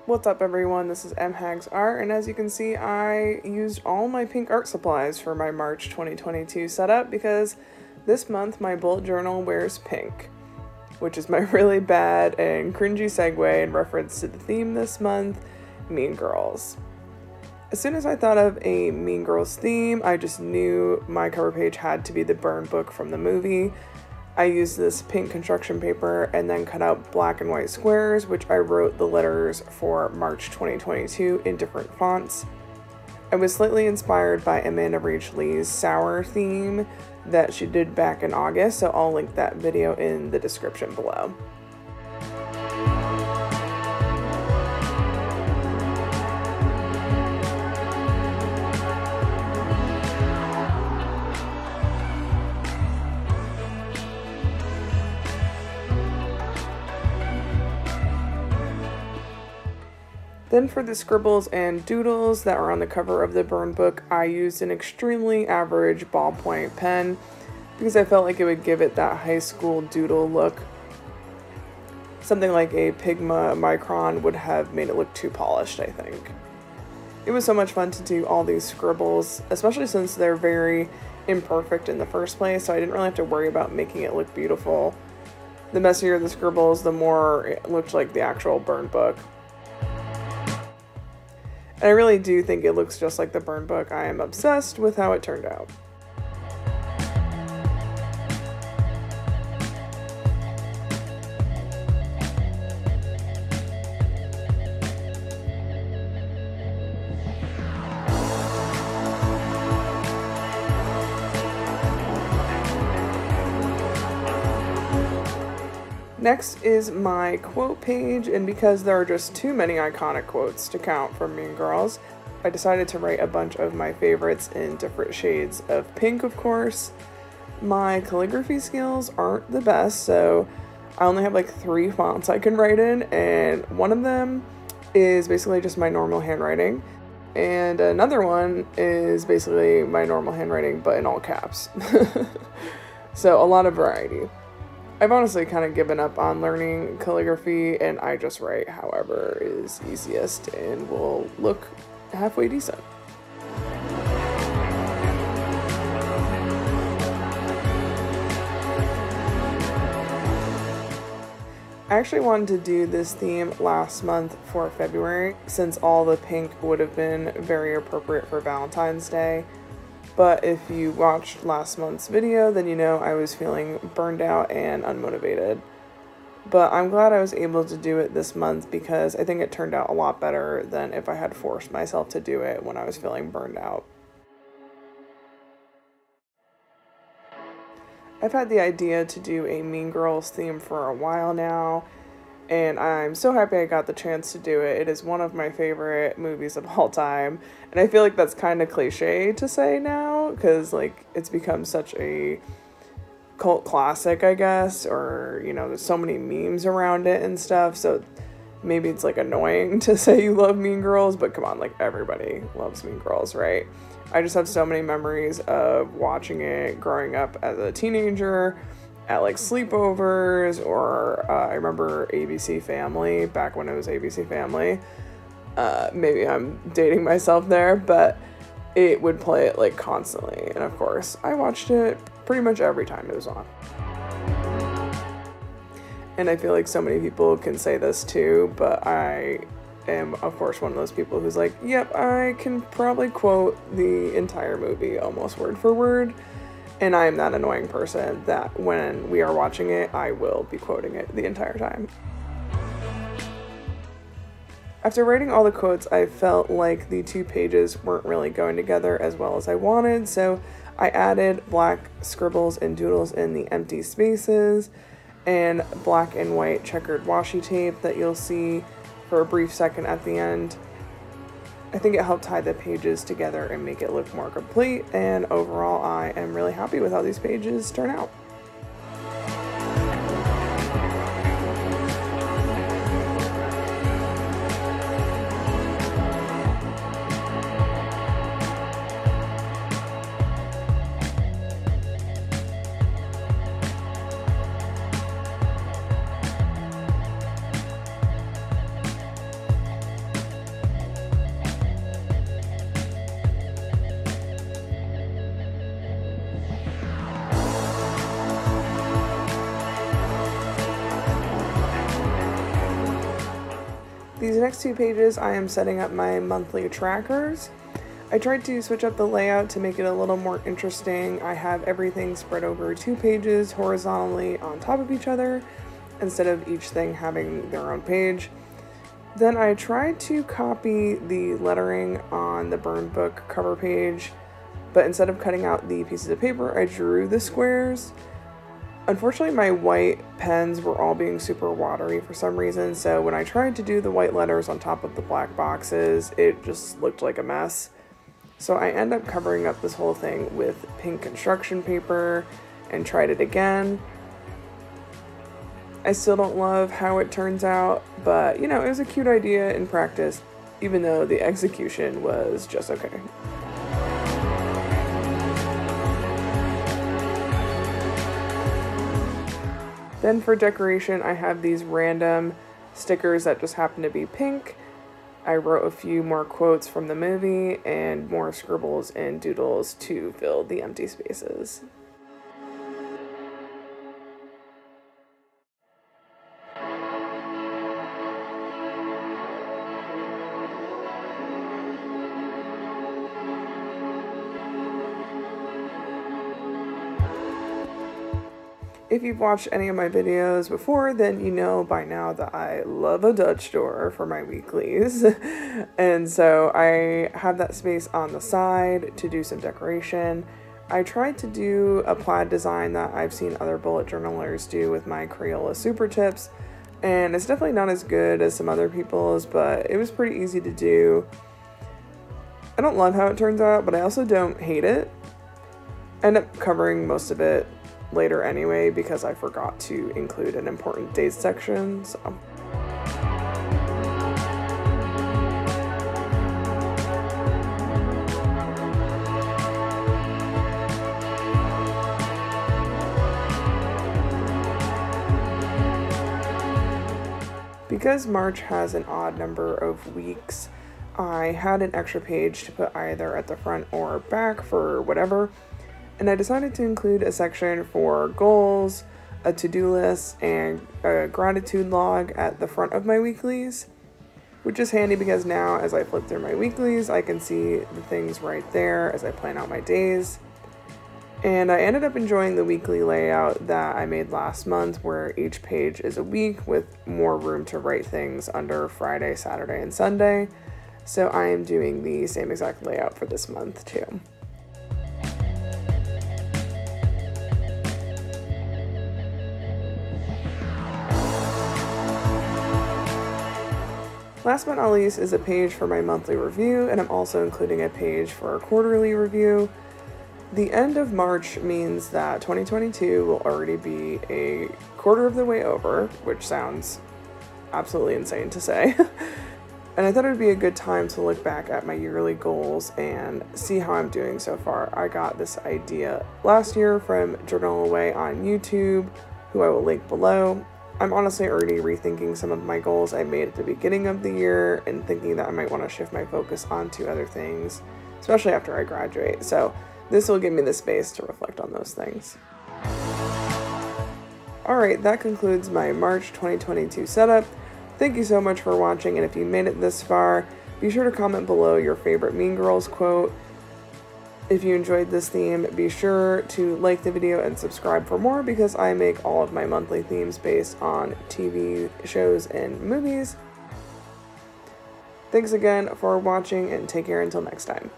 What's up everyone, this is MHags Art, and as you can see I used all my pink art supplies for my March 2022 setup because this month my bullet journal wears pink, which is my really bad and cringy segue in reference to the theme this month, Mean Girls. As soon as I thought of a Mean Girls theme, I just knew my cover page had to be the burn book from the movie. I used this pink construction paper and then cut out black and white squares, which I wrote the letters for March 2022 in different fonts. I was slightly inspired by Amanda Lee's Sour theme that she did back in August, so I'll link that video in the description below. Then for the scribbles and doodles that are on the cover of the burn book, I used an extremely average ballpoint pen because I felt like it would give it that high school doodle look. Something like a Pigma Micron would have made it look too polished, I think. It was so much fun to do all these scribbles, especially since they're very imperfect in the first place, so I didn't really have to worry about making it look beautiful. The messier the scribbles, the more it looked like the actual burn book. And I really do think it looks just like the burn book. I am obsessed with how it turned out. Next is my quote page, and because there are just too many iconic quotes to count from Mean Girls, I decided to write a bunch of my favorites in different shades of pink, of course. My calligraphy skills aren't the best, so I only have like 3 fonts I can write in, and one of them is basically just my normal handwriting, and another one is basically my normal handwriting but in all caps. So a lot of variety. I've honestly kind of given up on learning calligraphy, and I just write however is easiest and will look halfway decent. I actually wanted to do this theme last month for February, since all the pink would have been very appropriate for Valentine's Day. But if you watched last month's video, then you know I was feeling burned out and unmotivated. But I'm glad I was able to do it this month because I think it turned out a lot better than if I had forced myself to do it when I was feeling burned out. I've had the idea to do a Mean Girls theme for a while now, and I'm so happy I got the chance to do it. It is one of my favorite movies of all time, and I feel like that's kind of cliche to say now because like it's become such a cult classic, I guess, or you know, there's so many memes around it and stuff, so maybe it's like annoying to say you love Mean Girls, but come on, like everybody loves Mean Girls, right? I just have so many memories of watching it growing up as a teenager at like sleepovers, or I remember ABC Family back when it was ABC Family. Maybe I'm dating myself there, but it would play it like constantly, and of course I watched it pretty much every time it was on. And I feel like so many people can say this too, but I am of course one of those people who's like, yep, I can probably quote the entire movie almost word for word. And I am that annoying person that when we are watching it, I will be quoting it the entire time. After writing all the quotes, I felt like the 2 pages weren't really going together as well as I wanted, so I added black scribbles and doodles in the empty spaces and black and white checkered washi tape that you'll see for a brief second at the end. I think it helped tie the pages together and make it look more complete, and overall I am really happy with how these pages turn out. These next 2 pages I am setting up my monthly trackers. I tried to switch up the layout to make it a little more interesting. I have everything spread over 2 pages horizontally on top of each other instead of each thing having their own page. Then I tried to copy the lettering on the burn book cover page, but instead of cutting out the pieces of paper, I drew the squares. Unfortunately, my white pens were all being super watery for some reason, so when I tried to do the white letters on top of the black boxes, it just looked like a mess. So I end up covering up this whole thing with pink construction paper and tried it again. I still don't love how it turns out, but you know, it was a cute idea in practice, even though the execution was just okay. Then for decoration, I have these random stickers that just happen to be pink. I wrote a few more quotes from the movie and more scribbles and doodles to fill the empty spaces. If you've watched any of my videos before, then you know by now that I love a Dutch door for my weeklies. And so I have that space on the side to do some decoration. I tried to do a plaid design that I've seen other bullet journalers do with my Crayola super tips, and it's definitely not as good as some other people's, but it was pretty easy to do. I don't love how it turns out, but I also don't hate it. I end up covering most of it later anyway because I forgot to include an important dates section, so. Because March has an odd number of weeks, I had an extra page to put either at the front or back for whatever. And I decided to include a section for goals, a to-do list, and a gratitude log at the front of my weeklies, which is handy because now as I flip through my weeklies, I can see the things right there as I plan out my days. And I ended up enjoying the weekly layout that I made last month, where each page is a week with more room to write things under Friday, Saturday, and Sunday. So I am doing the same exact layout for this month too. Last but not least is a page for my monthly review, and I'm also including a page for a quarterly review. The end of March means that 2022 will already be a quarter of the way over, which sounds absolutely insane to say. And I thought it would be a good time to look back at my yearly goals and see how I'm doing so far. I got this idea last year from Journal Away on YouTube, who I will link below. I'm honestly already rethinking some of my goals I made at the beginning of the year and thinking that I might want to shift my focus onto other things, especially after I graduate. So this will give me the space to reflect on those things. Alright, that concludes my March 2022 setup. Thank you so much for watching, and if you made it this far, be sure to comment below your favorite Mean Girls quote. If you enjoyed this theme, be sure to like the video and subscribe for more, because I make all of my monthly themes based on TV shows and movies. Thanks again for watching, and take care until next time.